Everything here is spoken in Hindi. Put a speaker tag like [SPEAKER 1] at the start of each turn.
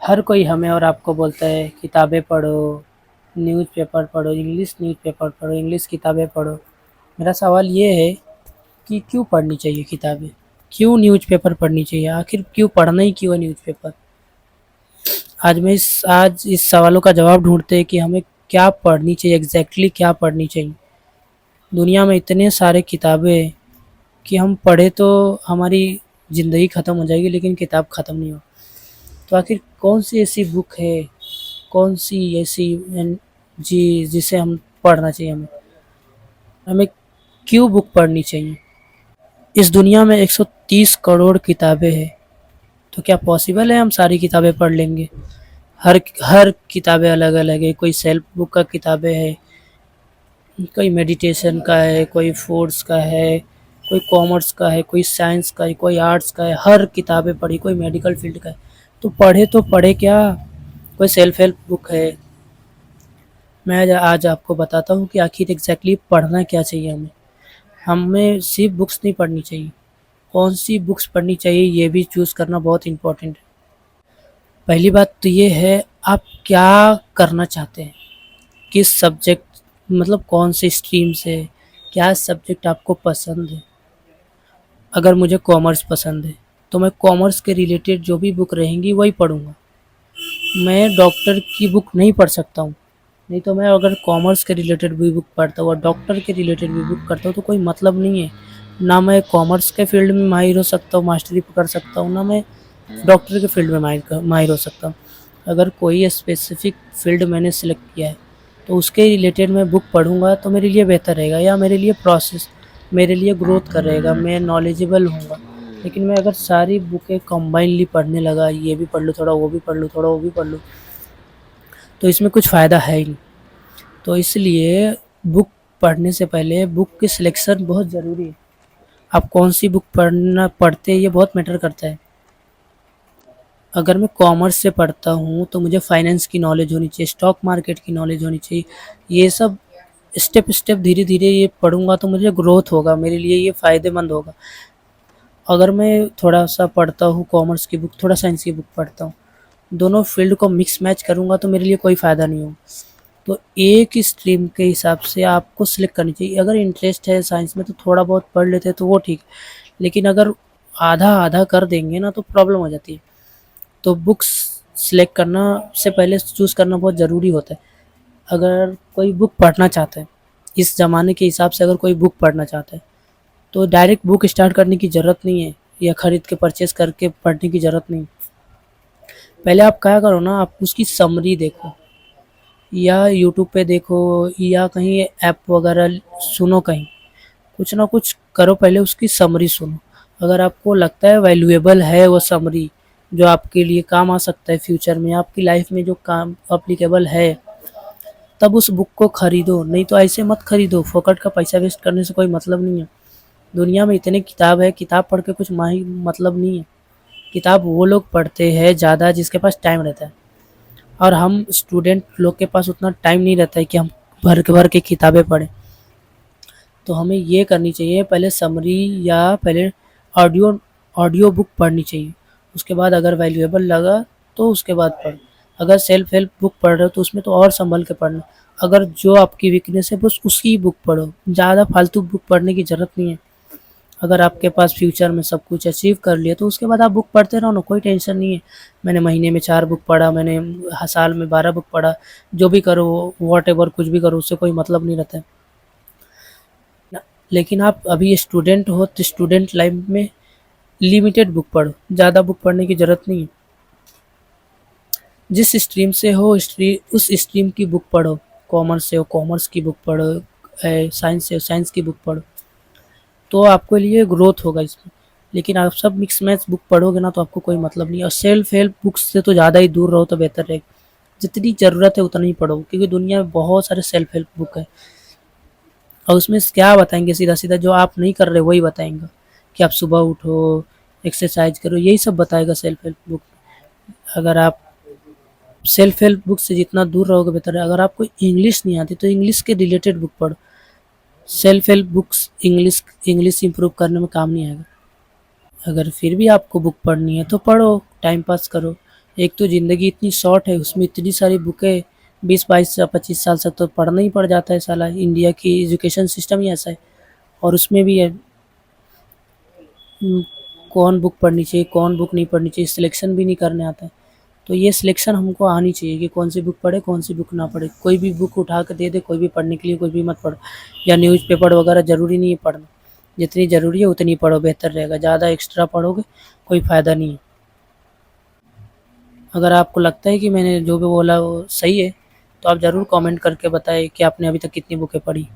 [SPEAKER 1] हर कोई हमें और आपको बोलता है किताबें पढ़ो, न्यूज़पेपर पढ़ो, इंग्लिश न्यूज़पेपर पढ़ो, इंग्लिश किताबें पढ़ो। मेरा सवाल ये है कि क्यों पढ़नी चाहिए किताबें? क्यों न्यूज़पेपर पढ़नी चाहिए? आखिर क्यों पढ़ना ही क्यों है न्यूज़पेपर? आज इस सवालों का जवाब ढूँढते हैं कि हमें क्या पढ़नी चाहिए, एग्ज़ैक्टली क्या पढ़नी चाहिए। दुनिया में इतने सारे किताबें हैं कि हम पढ़े तो हमारी ज़िंदगी ख़त्म हो जाएगी लेकिन किताब ख़त्म नहीं हो। तो आखिर कौन-सी ऐसी बुक है, कौन-सी ऐसी जिसे हम पढ़ना चाहिए हमें? हमें क्यों बुक पढ़नी चाहिए? इस दुनिया में 130 करोड़ किताबें हैं, तो क्या पॉसिबल है हम सारी किताबें पढ़ लेंगे? हर हर किताबें अलग-अलग है, कोई सेल्फ बुक का किताबें है, कोई मेडिटेशन का है, कोई फूड्स का है, कोई कॉमर्स का है, कोई साइंस का है, कोई आर्ट्स का है, हर किताबें पढ़ी, कोई मेडिकल फील्ड का है। तो पढ़े क्या? कोई सेल्फ हेल्प बुक है। मैं आज आपको बताता हूँ कि आखिर एग्जैक्टली पढ़ना क्या चाहिए हमें। हमें सिर्फ बुक्स नहीं पढ़नी चाहिए, कौन सी बुक्स पढ़नी चाहिए ये भी चूज़ करना बहुत इम्पोर्टेंट है। पहली बात तो ये है, आप क्या करना चाहते हैं, किस सब्जेक्ट, मतलब कौन से स्ट्रीम से, क्या सब्जेक्ट आपको पसंद है। अगर मुझे कॉमर्स पसंद है तो मैं कॉमर्स के रिलेटेड जो भी बुक रहेंगी वही पढ़ूँगा। मैं डॉक्टर की बुक नहीं पढ़ सकता हूँ, नहीं तो मैं अगर कॉमर्स के रिलेटेड भी बुक पढ़ता हूँ और डॉक्टर के रिलेटेड भी बुक करता हूँ तो कोई मतलब नहीं है। ना मैं कॉमर्स के फील्ड में माहिर हो सकता हूँ, मास्टरी कर सकता हूँ, ना मैं डॉक्टर के फील्ड में माहिर हो सकता हूँ। अगर कोई स्पेसिफिक फील्ड मैंने सेलेक्ट किया है तो उसके रिलेटेड मैं बुक पढ़ूँगा तो मेरे लिए बेहतर रहेगा, या मेरे लिए प्रोसेस, मेरे लिए ग्रोथ करेगा, मैं नॉलेजेबल होऊंगा। लेकिन मैं अगर सारी बुकें कंबाइनली पढ़ने लगा, ये भी पढ़ लूँ थोड़ा, वो भी पढ़ लूँ थोड़ा, वो भी पढ़ लूँ, तो इसमें कुछ फ़ायदा है ही नहीं। तो इसलिए बुक पढ़ने से पहले बुक की सिलेक्शन बहुत ज़रूरी है। आप कौन सी बुक पढ़ते हैं ये बहुत मैटर करता है। अगर मैं कॉमर्स से पढ़ता हूँ तो मुझे फाइनेंस की नॉलेज होनी चाहिए, स्टॉक मार्केट की नॉलेज होनी चाहिए। ये सब स्टेप स्टेप धीरे धीरे ये पढ़ूंगा तो मुझे ग्रोथ होगा, मेरे लिए ये फ़ायदेमंद होगा। अगर मैं थोड़ा सा पढ़ता हूँ कॉमर्स की बुक, थोड़ा साइंस की बुक पढ़ता हूँ, दोनों फील्ड को मिक्स मैच करूँगा तो मेरे लिए कोई फ़ायदा नहीं होगा। तो एक ही स्ट्रीम के हिसाब से आपको सिलेक्ट करनी चाहिए। अगर इंटरेस्ट है साइंस में तो थोड़ा बहुत पढ़ लेते हैं तो वो ठीक, लेकिन अगर आधा आधा कर देंगे ना तो प्रॉब्लम हो जाती है। तो बुक्स सिलेक्ट करना से पहले चूज़ करना बहुत ज़रूरी होता है। अगर कोई बुक पढ़ना चाहता है, इस ज़माने के हिसाब से अगर कोई बुक पढ़ना चाहता है तो डायरेक्ट बुक स्टार्ट करने की ज़रूरत नहीं है, या ख़रीद के परचेज़ करके पढ़ने की ज़रूरत नहीं। पहले आप क्या करो ना, आप उसकी समरी देखो, या यूट्यूब पे देखो, या कहीं ऐप वगैरह सुनो, कहीं कुछ ना कुछ करो, पहले उसकी समरी सुनो। अगर आपको लगता है वैल्यूएबल है वो समरी, जो आपके लिए काम आ सकता है फ्यूचर में, आपकी लाइफ में जो काम अप्लीकेबल है, तब उस बुक को खरीदो। नहीं तो ऐसे मत खरीदो, फोकट का पैसा वेस्ट करने से कोई मतलब नहीं है। दुनिया में इतने किताब है, किताब पढ़ के कुछ माही मतलब नहीं है। किताब वो लोग पढ़ते हैं ज़्यादा जिसके पास टाइम रहता है, और हम स्टूडेंट लोग के पास उतना टाइम नहीं रहता है कि हम भर के किताबें पढ़ें। तो हमें ये करनी चाहिए, पहले समरी, या पहले ऑडियो ऑडियो बुक पढ़नी चाहिए। उसके बाद अगर वैल्यूएबल लगा तो उसके बाद पढ़ो। अगर सेल्फ हेल्प बुक पढ़ रहे हो तो उसमें तो और संभल के पढ़ना। अगर जो आपकी वीकनेस है बस उसकी बुक पढ़ो, ज़्यादा फालतू बुक पढ़ने की ज़रूरत नहीं है। अगर आपके पास फ्यूचर में सब कुछ अचीव कर लिया तो उसके बाद आप बुक पढ़ते रहो ना, कोई टेंशन नहीं है। मैंने महीने में 4 बुक पढ़ा, मैंने साल में 12 बुक पढ़ा, जो भी करो, वॉटएवर कुछ भी करो, उससे कोई मतलब नहीं रहता है। लेकिन आप अभी स्टूडेंट हो तो स्टूडेंट लाइफ में लिमिटेड बुक पढ़ो, ज़्यादा बुक पढ़ने की ज़रूरत नहीं है। जिस स्ट्रीम से हो उस स्ट्रीम की बुक पढ़ो। कॉमर्स से हो कॉमर्स की बुक पढ़ो, साइंस से हो साइंस की बुक पढ़ो, तो आपके लिए ग्रोथ होगा इसमें। लेकिन आप सब मिक्स मैच बुक पढ़ोगे ना तो आपको कोई मतलब नहीं। और सेल्फ हेल्प बुक्स से तो ज़्यादा ही दूर रहो तो बेहतर रहेगा। जितनी ज़रूरत है उतना ही पढ़ो, क्योंकि दुनिया में बहुत सारे सेल्फ हेल्प बुक है, और उसमें क्या बताएंगे, सीधा सीधा जो आप नहीं कर रहे वही बताएंगे, कि आप सुबह उठो, एक्सरसाइज करो, यही सब बताएगा सेल्फ हेल्प बुक। अगर आप सेल्फ हेल्प बुक से जितना दूर रहोगे बेहतर है। अगर आपको इंग्लिश नहीं आती तो इंग्लिश के रिलेटेड बुक पढ़ो। Self help books English English improve करने में काम नहीं आएगा। अगर फिर भी आपको बुक पढ़नी है तो पढ़ो, टाइम पास करो, एक तो ज़िंदगी इतनी शॉर्ट है, उसमें इतनी सारी बुकें 20-22 या 25 साल तक तो पढ़ना ही पड़ जाता है साला। इंडिया की एजुकेशन सिस्टम ही ऐसा है। और उसमें भी है कौन बुक पढ़नी चाहिए, कौन बुक नहीं पढ़नी चाहिए, सिलेक्शन भी नहीं करने आता है। तो ये सिलेक्शन हमको आनी चाहिए कि कौन सी बुक पढ़े, कौन सी बुक ना पढ़े। कोई भी बुक उठा के दे दे, कोई भी पढ़ने के लिए, कोई भी मत पढ़ो। या न्यूज़पेपर वगैरह ज़रूरी नहीं है पढ़ना, जितनी ज़रूरी है उतनी पढ़ो, बेहतर रहेगा। ज़्यादा एक्स्ट्रा पढ़ोगे कोई फ़ायदा नहीं है। अगर आपको लगता है कि मैंने जो भी बोला वो सही है, तो आप ज़रूर कमेंट करके बताएँ कि आपने अभी तक कितनी बुकें पढ़ी।